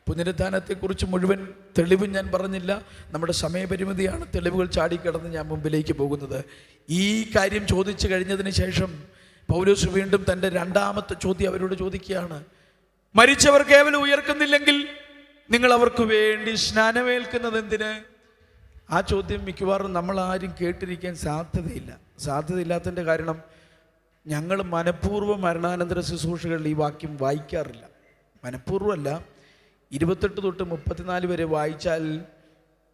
പുനരുത്ഥാനത്തെക്കുറിച്ച് മുഴുവൻ തെളിവ് ഞാൻ പറഞ്ഞില്ല. നമ്മുടെ സമയപരിമിതിയാണ് തെളിവുകൾ ചാടിക്കിടന്ന് ഞാൻ മുമ്പിലേക്ക് പോകുന്നത്. ഈ കാര്യം ചോദിച്ചു കഴിഞ്ഞതിന് ശേഷം പൗലോസ് വീണ്ടും തൻ്റെ രണ്ടാമത്തെ ചോദ്യം അവരോട് ചോദിക്കുകയാണ്. മരിച്ചവർ കേവലം ഉയർക്കുന്നില്ലെങ്കിൽ നിങ്ങൾ അവർക്ക് വേണ്ടി സ്നാനമേൽക്കുന്നത് എന്തിന്? ആ ചോദ്യം മിക്കവാറും നമ്മൾ ആരും കേട്ടിരിക്കാൻ സാധ്യതയില്ലാത്തതിൻ്റെ കാരണം ഞങ്ങൾ മനഃപൂർവ്വം മരണാനന്തര ശുശ്രൂഷകളിൽ ഈ വാക്യം വായിക്കാറില്ല. മനഃപൂർവ്വമല്ല, 28 തൊട്ട് 34 വരെ വായിച്ചാൽ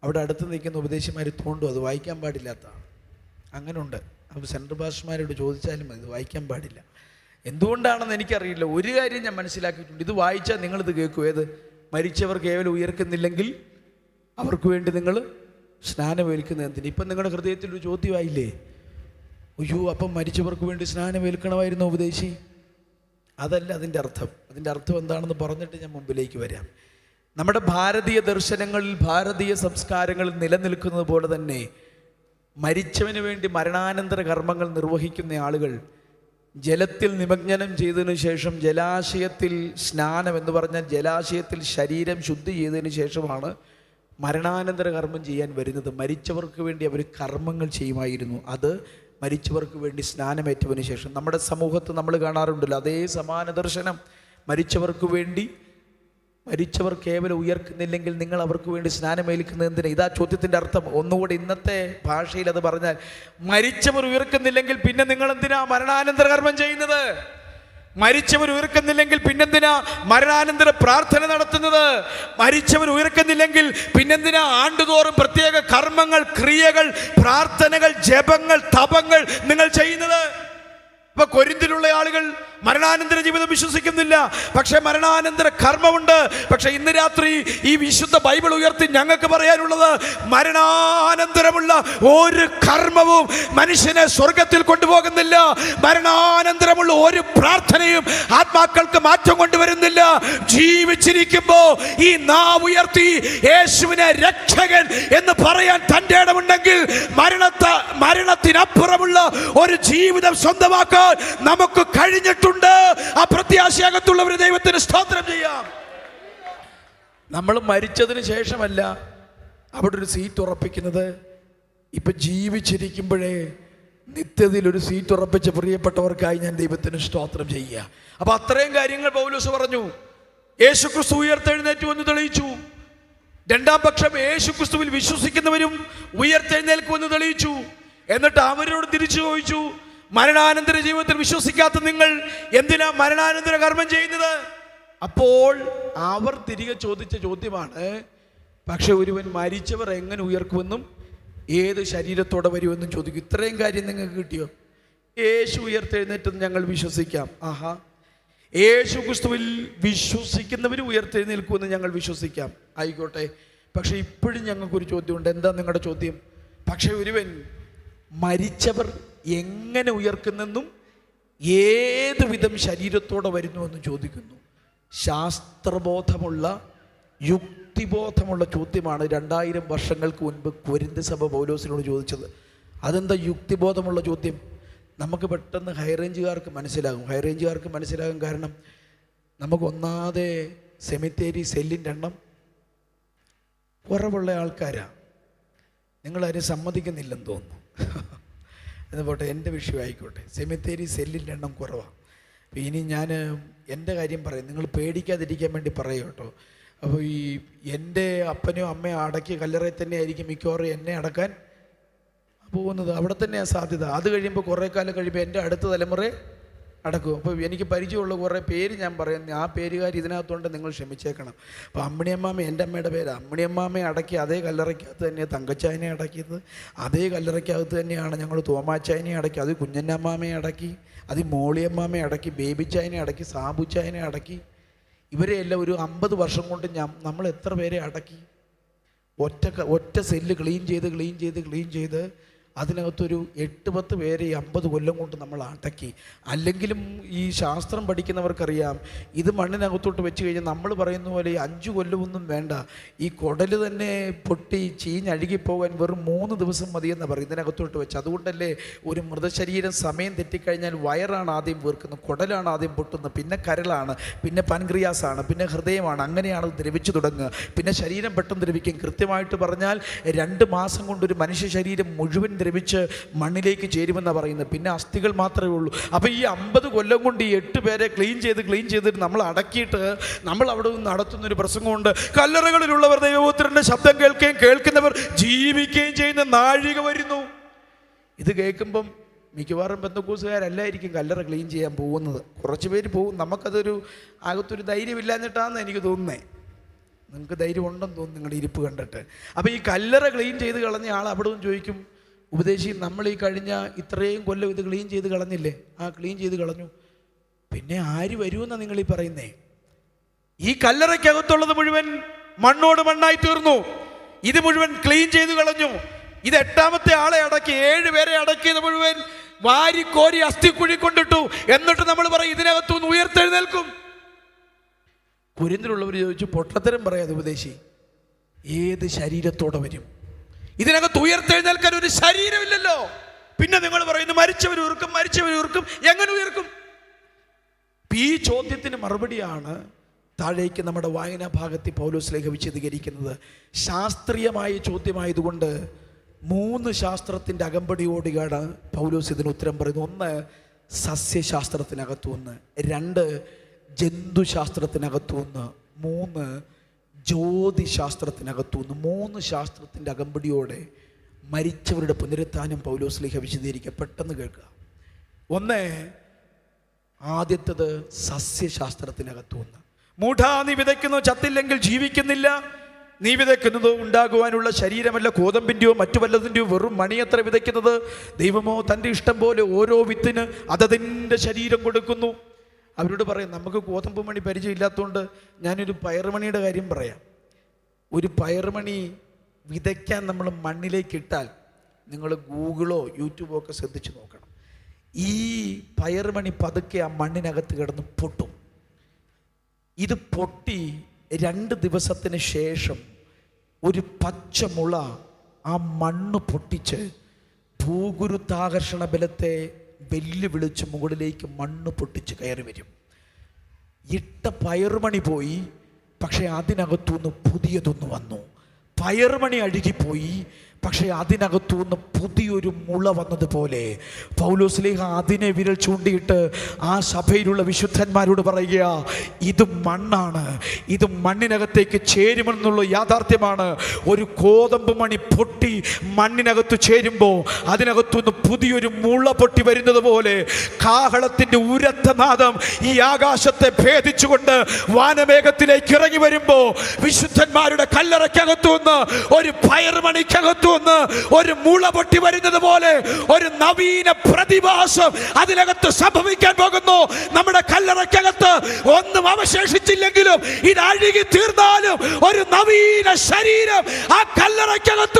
അവിടെ അടുത്ത് നിൽക്കുന്ന ഉപദേശിമാർ തോണ്ടും അത് വായിക്കാൻ പാടില്ലാത്തതാണ്. അങ്ങനെയുണ്ട്. അപ്പോൾ സെൻട്രൽ പാസ്റ്റർമാരോട് ചോദിച്ചാലും അത് വായിക്കാൻ പാടില്ല. എന്തുകൊണ്ടാണെന്ന് എനിക്കറിയില്ല. ഒരു കാര്യം ഞാൻ മനസ്സിലാക്കിയിട്ടുണ്ട്, ഇത് വായിച്ചാൽ നിങ്ങളിത് കേൾക്കും. ഏത്? മരിച്ചവർ കേവലം ഉയർക്കുന്നില്ലെങ്കിൽ അവർക്ക് വേണ്ടി നിങ്ങൾ സ്നാനമേൽക്കുന്നത് എന്തിന്? ഇപ്പം നിങ്ങളുടെ ഹൃദയത്തിലൊരു ചോദ്യമായില്ലേ, അയ്യോ അപ്പം മരിച്ചവർക്ക് വേണ്ടി സ്നാനമേൽക്കണമായിരുന്നു ഉപദേശി? അതല്ല അതിൻ്റെ അർത്ഥം. അതിൻ്റെ അർത്ഥം എന്താണെന്ന് പറഞ്ഞിട്ട് ഞാൻ മുമ്പിലേക്ക് വരാം. നമ്മുടെ ഭാരതീയ ദർശനങ്ങളിൽ, ഭാരതീയ സംസ്കാരങ്ങളിൽ നിലനിൽക്കുന്നത് പോലെ തന്നെ മരിച്ചവന് വേണ്ടി മരണാനന്തര കർമ്മങ്ങൾ നിർവഹിക്കുന്ന ആളുകൾ ജലത്തിൽ നിമജ്ഞനം ചെയ്തതിനു ശേഷം ജലാശയത്തിൽ സ്നാനം എന്ന് പറഞ്ഞാൽ ജലാശയത്തിൽ ശരീരം ശുദ്ധി ചെയ്തതിന് ശേഷമാണ് മരണാനന്തര കർമ്മം ചെയ്യാൻ വരുന്നത്. മരിച്ചവർക്ക് വേണ്ടി അവർ കർമ്മങ്ങൾ ചെയ്യുമായിരുന്നു. അത് മരിച്ചവർക്ക് വേണ്ടി സ്നാനമേറ്റതിന് ശേഷം നമ്മുടെ സമൂഹത്ത് നമ്മൾ കാണാറുണ്ടല്ലോ അതേ സമാന ദർശനം. മരിച്ചവർ കേവലം ഉയർക്കുന്നില്ലെങ്കിൽ നിങ്ങൾ അവർക്ക് വേണ്ടി സ്നാനമേൽക്കുന്നത് എന്തിനാ? ഇതാ ചോദ്യത്തിൻ്റെ അർത്ഥം. ഒന്നുകൂടി ഇന്നത്തെ ഭാഷയിൽ അത് പറഞ്ഞാൽ, മരിച്ചവർ ഉയർക്കുന്നില്ലെങ്കിൽ പിന്നെ നിങ്ങൾ എന്തിനാ മരണാനന്തര കർമ്മം ചെയ്യുന്നത്? മരിച്ചവർ ഉയർക്കുന്നില്ലെങ്കിൽ പിന്നെന്തിനാ മരണാനന്തര പ്രാർത്ഥന നടത്തുന്നത്? മരിച്ചവർ ഉയർക്കുന്നില്ലെങ്കിൽ പിന്നെന്തിനാ ആണ്ടുതോറും പ്രത്യേക കർമ്മങ്ങൾ, ക്രിയകൾ, പ്രാർത്ഥനകൾ, ജപങ്ങൾ, തപങ്ങൾ നിങ്ങൾ ചെയ്യുന്നത്? ഇപ്പൊ കൊരിന്തിലുള്ള ആളുകൾ മരണാനന്തര ജീവിതം വിശ്വസിക്കുന്നില്ല, പക്ഷെ മരണാനന്തര കർമ്മമുണ്ട്. പക്ഷെ ഇന്ന് രാത്രി ഈ വിശുദ്ധ ബൈബിൾ ഉയർത്തി ഞങ്ങൾക്ക് പറയാനുള്ളത്, മരണാനന്തരമുള്ള ഒരു കർമ്മവും മനുഷ്യനെ സ്വർഗത്തിൽ കൊണ്ടുപോകുന്നില്ല. മരണാനന്തരമുള്ള ഒരു പ്രാർത്ഥനയും ആത്മാക്കൾക്ക് മാറ്റം കൊണ്ടുവരുന്നില്ല. ജീവിച്ചിരിക്കുമ്പോ ഈ നാവ് ഉയർത്തി യേശുവിനെ രക്ഷകൻ എന്ന് പറയാൻ തന്റെ ഇടമുണ്ടെങ്കിൽ മരണത്തിനപ്പുറമുള്ള ഒരു ജീവിതം സ്വന്തമാക്കാൻ നമുക്ക് കഴിഞ്ഞിട്ടുണ്ട്. ആ പ്രത്യാശയകത്തുള്ളവർ ദൈവത്തിന് സ്തോത്രം ചെയ്യാം. നമ്മൾ മരിച്ചതിന് ശേഷമല്ല അവിടെ ഒരു സീറ്റ് ഉറപ്പിക്കുന്നത്. ഇപ്പൊ ജീവിച്ചിരിക്കുമ്പോഴേ നിത്യതയിൽ ഒരു സീറ്റ് ഉറപ്പിച്ച പ്രിയപ്പെട്ടവർക്കായി ഞാൻ ദൈവത്തിന് സ്തോത്രം ചെയ്യുക. അപ്പൊ അത്രയും കാര്യങ്ങൾ പൗലോസ് പറഞ്ഞു. യേശുക്രിസ്തു ഉയർത്തെഴുന്നേറ്റു എന്ന് തെളിയിച്ചു. രണ്ടാം പക്ഷം യേശുക്രിസ്തുവിൽ വിശ്വസിക്കുന്നവരും ഉയർത്തെഴുന്നേൽക്കുമെന്ന് തെളിയിച്ചു. എന്നിട്ട് അവരോട് തിരിച്ചു ചോദിച്ചു, മരണാനന്തര ജീവിതത്തിൽ വിശ്വസിക്കാത്ത നിങ്ങൾ എന്തിനാ മരണാനന്തര കർമ്മം ചെയ്യുന്നത്? അപ്പോൾ അവർ തിരികെ ചോദിച്ച ചോദ്യമാണ്, പക്ഷെ ഒരുവൻ മരിച്ചവർ എങ്ങനെ ഉയർക്കുമെന്നും ഏത് ശരീരത്തോടെ വരുമെന്നും ചോദിക്കും. ഇത്രയും കാര്യം നിങ്ങൾക്ക് കിട്ടിയോ? യേശു ഉയർത്തെഴുന്നേറ്റെന്ന് ഞങ്ങൾ വിശ്വസിക്കാം. ആഹാ, യേശു ക്രിസ്തുവിൽ വിശ്വസിക്കുന്നവരും ഉയർത്തെഴുന്നേൽക്കുമെന്ന് ഞങ്ങൾ വിശ്വസിക്കാം. ആയിക്കോട്ടെ, പക്ഷെ ഇപ്പോഴും ഞങ്ങൾക്കൊരു ചോദ്യമുണ്ട്. എന്താ നിങ്ങളുടെ ചോദ്യം? പക്ഷെ ഒരുവൻ മരിച്ചവർ എങ്ങനെ ഉയർക്കുന്നെന്നും ഏത് വിധം ശരീരത്തോടെ വരുന്നുവെന്നും ചോദിക്കുന്നു. ശാസ്ത്രബോധമുള്ള, യുക്തിബോധമുള്ള ചോദ്യമാണ് 2000 വർഷങ്ങൾക്ക് മുൻപ് കൊരിന്ത് സഭ പൗലോസിനോട് ചോദിച്ചത്. അതെന്താ യുക്തിബോധമുള്ള ചോദ്യം? നമുക്ക് പെട്ടെന്ന് ഹൈറേഞ്ചുകാർക്ക് മനസ്സിലാകും. കാരണം നമുക്ക് ഒന്നാതെ സെമിത്തേരി സെല്ലിൻ്റെ എണ്ണം കുറവുള്ള ആൾക്കാരാണ്. നിങ്ങളാരും സമ്മതിക്കുന്നില്ലെന്ന് തോന്നുന്നു. എന്ന് പോട്ടെ, എൻ്റെ വിഷയമായിക്കോട്ടെ. സെമിത്തേരി സെല്ലിൻ്റെ എണ്ണം കുറവാണ്. അപ്പോൾ ഇനി ഞാൻ എൻ്റെ കാര്യം പറയും, നിങ്ങൾ പേടിക്കാതിരിക്കാൻ വേണ്ടി പറയും കേട്ടോ. അപ്പോൾ ഈ എൻ്റെ അപ്പനും അമ്മയും അടക്കിയ കല്ലറയിൽ തന്നെ ആയിരിക്കും മിക്കവാറും എന്നെ അടക്കാൻ പോകുന്നത്. അവിടെ തന്നെയാണ് സാധ്യത. അത് കഴിയുമ്പോൾ കുറേ കാലം കഴിയുമ്പോൾ എൻ്റെ അടുത്ത തലമുറ അടക്കും. അപ്പോൾ എനിക്ക് പരിചയമുള്ള കുറേ പേര് ഞാൻ പറയുന്നത്, ആ പേരുകാർ ഇതിനകത്തുകൊണ്ട് നിങ്ങൾ ക്ഷമിച്ചേക്കണം. അപ്പോൾ അമ്മിണിയമ്മാമ എൻ്റെ അമ്മയുടെ പേര്. അമ്മിണിയമ്മാമയെ അടക്കി അതേ കല്ലറയ്ക്കകത്ത് തന്നെയാണ് തങ്കച്ചായനെ അടക്കിയത്. അതേ കല്ലറയ്ക്കകത്ത് തന്നെയാണ് ഞങ്ങൾ തോമാച്ചായനെ അടക്കി, അത് കുഞ്ഞന്നമ്മാമയെ അടക്കി, അത് മോളിയമ്മാമയെ അടക്കി, ബേബിച്ചായനെ അടക്കി, സാബുച്ചായനെ അടക്കി. ഇവരെ എല്ലാം ഒരു 50 വർഷം കൊണ്ട് നമ്മൾ എത്ര പേരെ അടക്കി? ഒറ്റ സെല്ല് ക്ലീൻ ചെയ്ത് അതിനകത്തൊരു 8-10 പേരെ 50 കൊല്ലം കൊണ്ട് നമ്മൾ അടക്കി. അല്ലെങ്കിലും ഈ ശാസ്ത്രം പഠിക്കുന്നവർക്കറിയാം, ഇത് മണ്ണിനകത്തോട്ട് വെച്ച് കഴിഞ്ഞാൽ നമ്മൾ പറയുന്ന പോലെ ഈ 5 കൊല്ലമൊന്നും വേണ്ട, ഈ കുടൽ തന്നെ പൊട്ടി ചീഞ്ഞഴുകിപ്പോകാൻ വെറും 3 ദിവസം മതിയെന്ന് പറയും ഇതിനകത്തോട്ട് വെച്ച്. അതുകൊണ്ടല്ലേ ഒരു മൃതശരീരം സമയം തെറ്റിക്കഴിഞ്ഞാൽ വയറാണ് ആദ്യം വീർക്കുന്നത്, കുടലാണ് ആദ്യം പൊട്ടുന്നത്, പിന്നെ കരളാണ്, പിന്നെ പാൻക്രിയാസാണ്, പിന്നെ ഹൃദയമാണ്. അങ്ങനെയാണ് ദ്രവിച്ചു തുടങ്ങുക. പിന്നെ ശരീരം പെട്ടെന്ന് ദ്രവിക്കും. കൃത്യമായിട്ട് പറഞ്ഞാൽ 2 മാസം കൊണ്ടൊരു മനുഷ്യ ശരീരം മുഴുവൻ ദ്രവിച്ച് മണ്ണിലേക്ക് ചേരുമെന്നാണ് പറയുന്നത്. പിന്നെ അസ്ഥികൾ മാത്രമേ ഉള്ളൂ. അപ്പോൾ ഈ 50 കൊല്ലം കൊണ്ട് ഈ 8 പേരെ ക്ലീൻ ചെയ്തിട്ട് നമ്മൾ അടക്കിയിട്ട് നമ്മൾ അവിടെ നിന്ന് നടത്തുന്നൊരു പ്രസംഗമുണ്ട്. കല്ലറകളിലുള്ളവർ ദൈവപുത്രൻ്റെ ശബ്ദം കേൾക്കുന്നവർ ജീവിക്കുകയും ചെയ്യുന്ന നാഴിക വരുന്നു. ഇത് കേൾക്കുമ്പം മിക്കവാറും പെന്തക്കോസുകാരല്ലായിരിക്കും കല്ലറ ക്ലീൻ ചെയ്യാൻ പോകുന്നത്. കുറച്ച് പേര് പോകും. നമുക്കതൊരു അകത്തൊരു ധൈര്യമില്ലാഞ്ഞിട്ടാണെന്ന് എനിക്ക് തോന്നുന്നത്. നിങ്ങൾക്ക് ധൈര്യം ഉണ്ടെന്ന് തോന്നുന്നു നിങ്ങളുടെ ഇരിപ്പ് കണ്ടിട്ട്. അപ്പോൾ ഈ കല്ലറ ക്ലീൻ ചെയ്ത് കളഞ്ഞ ആൾ അവിടെ നിന്ന് ചോദിക്കും, ഉപദേശി നമ്മൾ ഈ കഴിഞ്ഞ ഇത്രയും കൊല്ലം ഇത് ക്ലീൻ ചെയ്ത് കളഞ്ഞില്ലേ? ആ ക്ലീൻ ചെയ്ത് കളഞ്ഞു. പിന്നെ ആര് വരുമെന്നാണ് നിങ്ങൾ ഈ പറയുന്നേ? ഈ കല്ലറയ്ക്കകത്തുള്ളത് മുഴുവൻ മണ്ണോട് മണ്ണായി തീർന്നു. ഇത് മുഴുവൻ ക്ലീൻ ചെയ്ത് കളഞ്ഞു. ഇത് 8ാമത്തെ ആളെ അടക്കി, 7 പേരെ അടക്കിയത് മുഴുവൻ വാരിക്കോരി അസ്ഥിക്കുഴി കൊണ്ടിട്ടു. എന്നിട്ട് നമ്മൾ പറയും ഇതിനകത്തുനിന്ന് ഉയർത്തെഴുന്നേൽക്കും. കുരിന്തിലുള്ളവർ ചോദിച്ചു, പൊട്ടത്തരം പറയാതെ ഉപദേശി, ഏത് ശരീരത്തോടെ വരും? ഇതിനകത്ത് ഉയർത്തെഴുന്നേൽക്കാൻ ഒരു ശരീരമില്ലല്ലോ. പിന്നെ നിങ്ങൾ പറയുന്നു മരിച്ചവരുർക്കും. എങ്ങനെ ഉയർക്കും? ഈ ചോദ്യത്തിന് മറുപടിയാണ് താഴേക്ക് നമ്മുടെ വായനാ ഭാഗത്ത് പൗലോസ് ലേഖ വിശദീകരിക്കുന്നത്. ശാസ്ത്രീയമായ ചോദ്യമായതുകൊണ്ട് 3 ശാസ്ത്രത്തിൻ്റെ അകമ്പടിയോടെയാണ് പൗലോസ് ഇതിന് ഉത്തരം പറയുന്നത്. 1 സസ്യശാസ്ത്രത്തിനകത്തുനിന്ന്, 2 ജന്തുശാസ്ത്രത്തിനകത്തുനിന്ന്, 3 ജ്യോതിശാസ്ത്രത്തിനകത്തുനിന്ന്. 3 ശാസ്ത്രത്തിൻ്റെ അകമ്പടിയോടെ മരിച്ചവരുടെ പുനരുത്ഥാനം പൗലോസ് ലേഖ വിശദീകരിക്കുക. പെട്ടെന്ന് കേൾക്കുക. 1, ആദ്യത്തേത് സസ്യശാസ്ത്രത്തിനകത്തുനിന്ന്. മൂഢാ, നീ വിതയ്ക്കുന്നു, ചത്തില്ലെങ്കിൽ ജീവിക്കുന്നില്ല. നീ വിതയ്ക്കുന്നത് ഉണ്ടാകുവാനുള്ള ശരീരമല്ല, കോതമ്പിൻ്റെയോ മറ്റു വല്ലതിൻ്റെയോ വെറും മണിയത്ര വിതയ്ക്കുന്നത്. ദൈവമോ തൻ്റെ ഇഷ്ടം പോലെ ഓരോ വിത്തിന് അതതിൻ്റെ ശരീരം കൊടുക്കുന്നു. അവരോട് പറയാം, നമുക്ക് ഗോതമ്പ് മണി പരിചയമില്ലാത്തതുകൊണ്ട് ഞാനൊരു പയറുമണിയുടെ കാര്യം പറയാം. ഒരു പയറുമണി വിതയ്ക്കാൻ നമ്മൾ മണ്ണിലേക്ക് ഇട്ടാൽ, നിങ്ങൾ ഗൂഗിളോ യൂട്യൂബോ ഒക്കെ ശ്രദ്ധിച്ച് നോക്കണം, ഈ പയറുമണി പതുക്കെ ആ മണ്ണിനകത്ത് കിടന്ന് പൊട്ടും. ഇത് പൊട്ടി 2 ദിവസത്തിന് ശേഷം ഒരു പച്ചമുള ആ മണ്ണ് പൊട്ടിച്ച് ഭൂഗുരുത്വാകർഷണ ബലത്തെ വെല്ലുവിളിച്ച് മുകളിലേക്ക് മണ്ണ് പൊട്ടിച്ച് കയറി വരും. ഇട്ട പയറുമണി പോയി, പക്ഷെ അതിനകത്തുനിന്ന് പുതിയതൊന്ന് വന്നു. പയറുമണി അഴുകിപ്പോയി, പക്ഷേ അതിനകത്തുനിന്ന് പുതിയൊരു മുള വന്നതുപോലെ പൗലോസ് ലേഖ അതിനെ വിരൽ ചൂണ്ടിയിട്ട് ആ സഭയിലുള്ള വിശുദ്ധന്മാരോട് പറയുക, ഇത് മണ്ണാണ്, ഇത് മണ്ണിനകത്തേക്ക് ചേരുമെന്നുള്ള യാഥാർത്ഥ്യമാണ്. ഒരു കോതമ്പ് മണി പൊട്ടി മണ്ണിനകത്ത് ചേരുമ്പോൾ അതിനകത്തുനിന്ന് പുതിയൊരു മുള പൊട്ടി വരുന്നത് പോലെ കാഹളത്തിൻ്റെ ഉരത്ത നാദം ഈ ആകാശത്തെ ഭേദിച്ചുകൊണ്ട് വാനമേഘത്തിലേക്ക് ഇറങ്ങി വരുമ്പോൾ വിശുദ്ധന്മാരുടെ കല്ലറയ്ക്കകത്തുനിന്ന് ഒരു പയർമണിക്കകത്തു ഒരു മുള പൊട്ടി വരുന്നത് പോലെ ഒരു നവീന പ്രതിഭാസം അതിനകത്ത് സംഭവിക്കാൻ പോകുന്നു. നമ്മുടെ കല്ലറയ്ക്കകത്ത് ഒന്നും അവശേഷിച്ചില്ലെങ്കിലും ഇത് അഴുകി തീർന്നാലും ഒരു നവീന ശരീരം ആ കല്ലറയ്ക്കകത്ത്